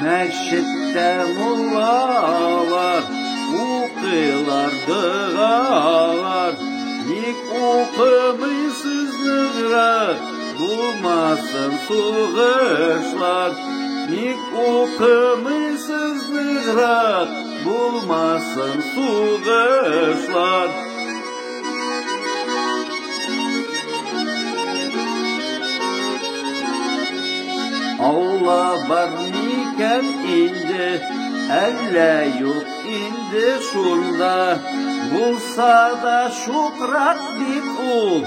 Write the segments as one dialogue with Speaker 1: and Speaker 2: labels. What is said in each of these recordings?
Speaker 1: Meşritte mullalar, uqiylar, dığalar. Ник оқымайсызнырақ болмасын соғышlar. Ник оқымайсызнырақ болмасын соғышlar. Алла бар микән инде, әллә юк инде шунда. Булса да шуқрак бит ул,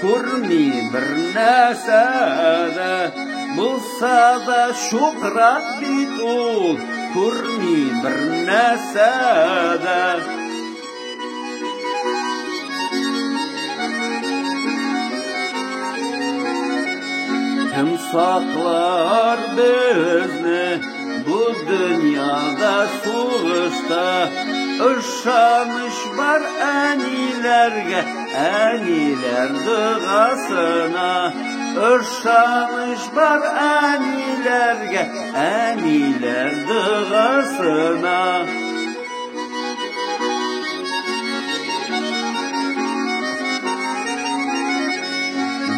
Speaker 1: күрми бер нәрсә дә. Булса да шуқрак бит ул, күрми бер нәрсә дә. Кем саклар безне бу дөньяда сугышта? Ышаныч бар әниләргә, әниләр догасына. Ышаныч бар әниләргә, әниләр догасына.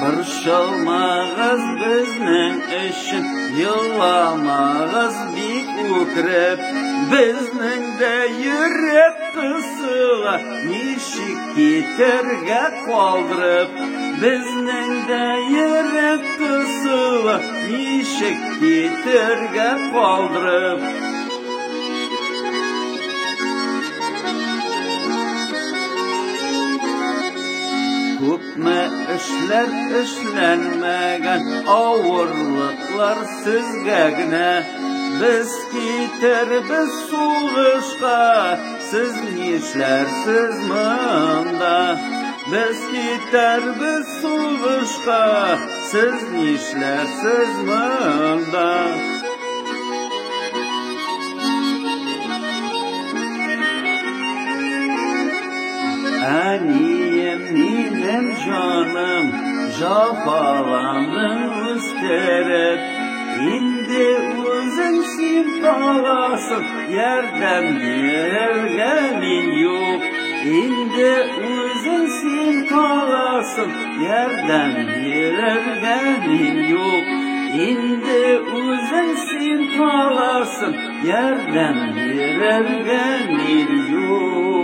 Speaker 1: Борчылмагыз безнең өчен, еламагыз бик үкреп. Безнең дә йөрәк кысыла, ничек китәргә калдырып. Безнең дә йөрәк кысыла, ничек китәргә калдырып. Күпме эшләр эшләнмәгән, авырлыклар сезгә генә. Без китербез сугышка, сез нишләрсез монда? Без китербез сугышка, сез нишләрсез монда? Әнием, минем җаным, җафаландың үстереп. Инде үзең син каласың, ярдәм бирергә мин юк. Инде үзең син каласың, ярдәм бирергә мин юк. Инде үзең син каласың, ярдәм бирергә мин юк.